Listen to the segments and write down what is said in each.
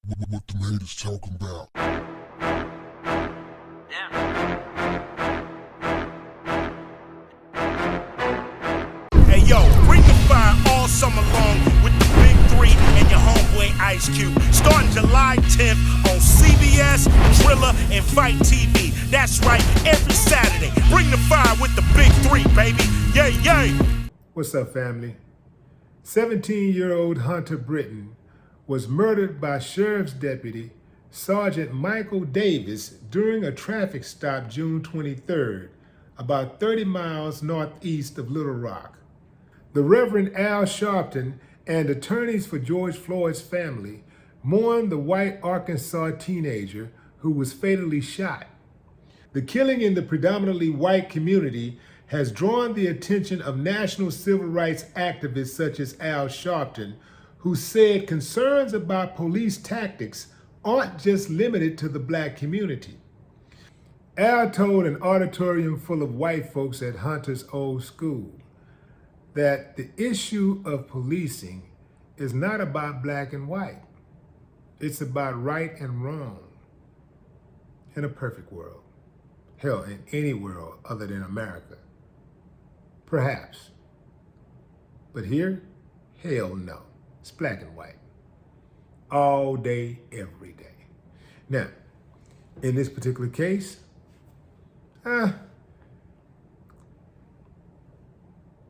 What the haters talking about? Hey yo, bring the fire all summer long with the big three and your homeboy Ice Cube. Starting July 10th on CBS, Thriller, and Fight TV. That's right, every Saturday. Bring the fire with the big three, baby. Yay, yay. What's up, family? 17-year-old Hunter Britton was murdered by Sheriff's Deputy Sergeant Michael Davis during a traffic stop June 23rd, about 30 miles northeast of Little Rock. The Reverend Al Sharpton and attorneys for George Floyd's family mourned the white Arkansas teenager who was fatally shot. The killing in the predominantly white community has drawn the attention of national civil rights activists such as Al Sharpton, who said concerns about police tactics aren't just limited to the black community. Al told an auditorium full of white folks at Hunter's old school that the issue of policing is not about black and white. It's about right and wrong. In a perfect world. Hell, in any world other than America. Perhaps. But here, hell no. It's black and white. All day, every day. Now, in this particular case, this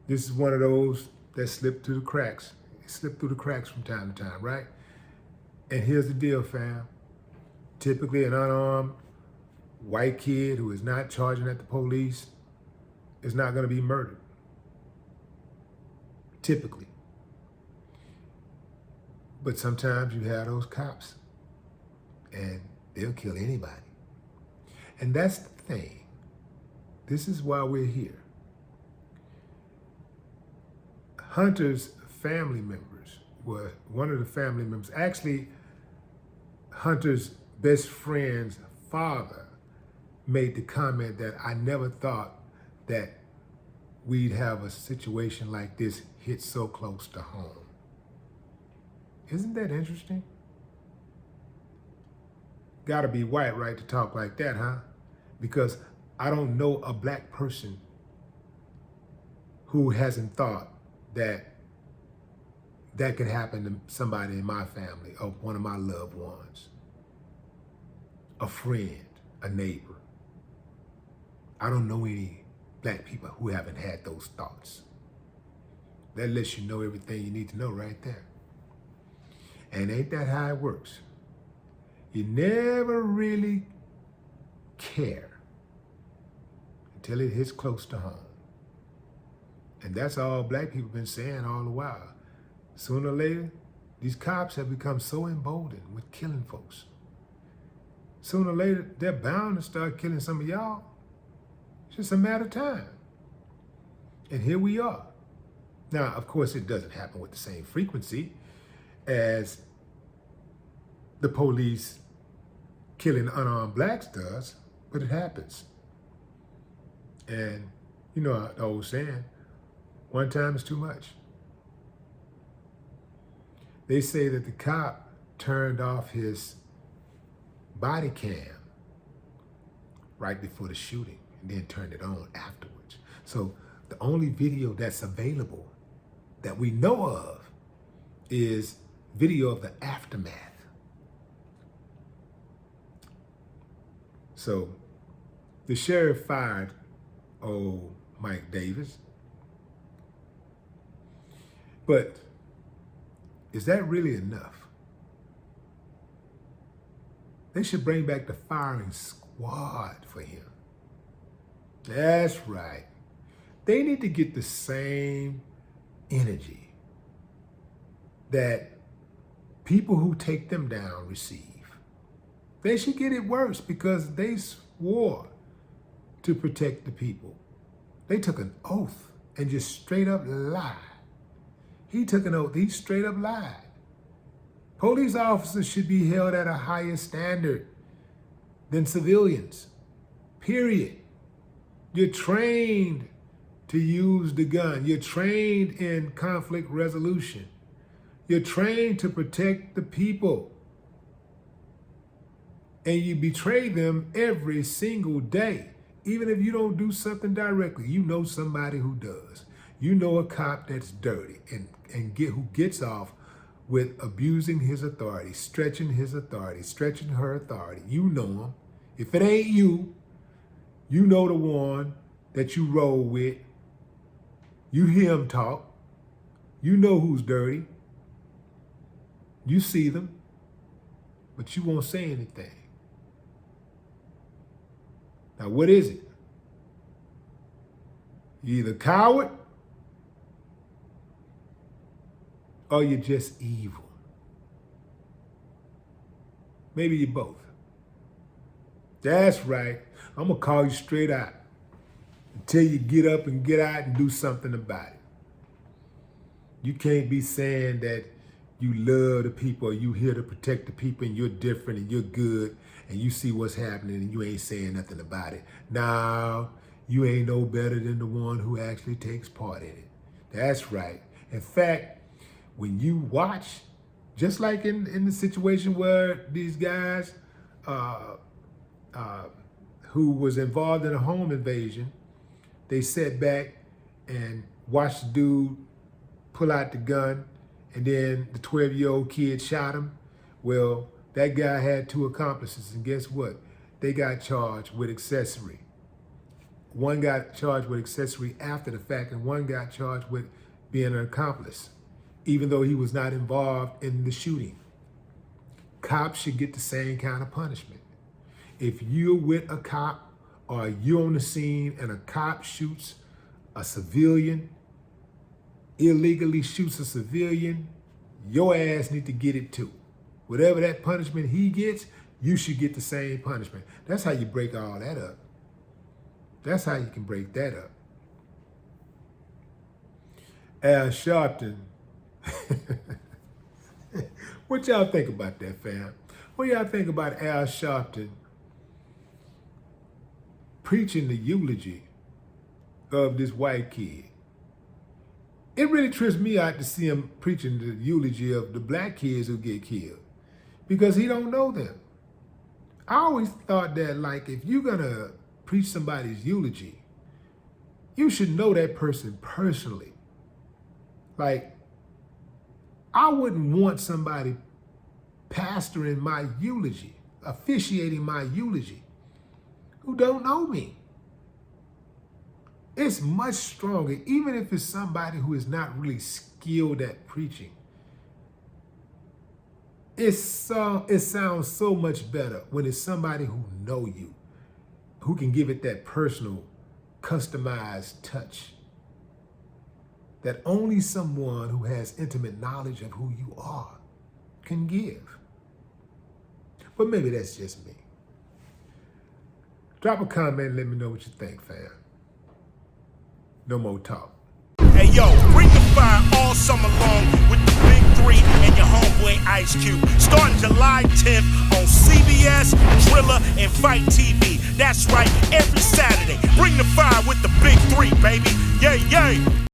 is one of those that slip through the cracks. It slip through the cracks from time to time, right? And here's the deal, fam. Typically an unarmed white kid who is not charging at the police is not going to be murdered. Typically. But sometimes you have those cops and they'll kill anybody. And that's the thing. This is why we're here. Hunter's family members were one of the family members. Actually, Hunter's best friend's father made the comment that I never thought that we'd have a situation like this hit so close to home. Isn't that interesting? Gotta be white, right, to talk like that, huh? Because I don't know a black person who hasn't thought that that could happen to somebody in my family or one of my loved ones, a friend, a neighbor. I don't know any black people who haven't had those thoughts. That lets you know everything you need to know right there. And ain't that how it works? You never really care until it hits close to home. And that's all black people been saying all the while. Sooner or later, these cops have become so emboldened with killing folks. Sooner or later, they're bound to start killing some of y'all. It's just a matter of time. And here we are. Now, of course, it doesn't happen with the same frequency as the police killing unarmed blacks does, but it happens. And you know the old saying, one time is too much. They say that the cop turned off his body cam right before the shooting and then turned it on afterwards. So the only video that's available that we know of is video of the aftermath. So the sheriff fired old Mike Davis. But is that really enough? They should bring back the firing squad for him. That's right. They need to get the same energy that people who take them down receive. They should get it worse because they swore to protect the people. They took an oath and just straight up lied. He took an oath, he straight up lied. Police officers should be held at a higher standard than civilians, period. You're trained to use the gun. You're trained in conflict resolution. You're trained to protect the people. And you betray them every single day. Even if you don't do something directly, you know somebody who does. You know a cop that's dirty who gets off with abusing his authority, stretching her authority. You know him. If it ain't you, you know the one that you roll with. You hear him talk. You know who's dirty. You see them, but you won't say anything. Now, what is it? You're either a coward or you're just evil. Maybe you're both. That's right. I'm going to call you straight out until you get up and get out and do something about it. You can't be saying that you love the people or you here to protect the people and you're different and you're good and you see what's happening and you ain't saying nothing about it. No, you ain't no better than the one who actually takes part in it. That's right. In fact, when you watch, just like in the situation where these guys who was involved in a home invasion, they sat back and watched the dude pull out the gun, and then the 12-year-old kid shot him. Well, that guy had 2 accomplices, and guess what? They got charged with accessory. One got charged with accessory after the fact, and one got charged with being an accomplice, even though he was not involved in the shooting. Cops should get the same kind of punishment. If you're with a cop or you're on the scene and a cop shoots a civilian, illegally shoots a civilian, your ass need to get it too. Whatever that punishment he gets, you should get the same punishment. That's how you break all that up. That's how you can break that up. Al Sharpton. What y'all think about that, fam? What y'all think about Al Sharpton preaching the eulogy of this white kid? It really trips me out to see him preaching the eulogy of the black kids who get killed because he don't know them. I always thought that, like, if you're gonna preach somebody's eulogy, you should know that person personally. Like, I wouldn't want somebody pastoring my eulogy, officiating my eulogy, who don't know me. It's much stronger, even if it's somebody who is not really skilled at preaching. It sounds so much better when it's somebody who know you, who can give it that personal, customized touch that only someone who has intimate knowledge of who you are can give. But maybe that's just me. Drop a comment and let me know what you think, fam. No more talk. Hey yo, bring the fire all summer long with the Big 3 and your homeboy Ice Cube. Starting July 10th on CBS, Thriller, and Fight TV. That's right, every Saturday. Bring the fire with the Big 3, baby. Yay, yay.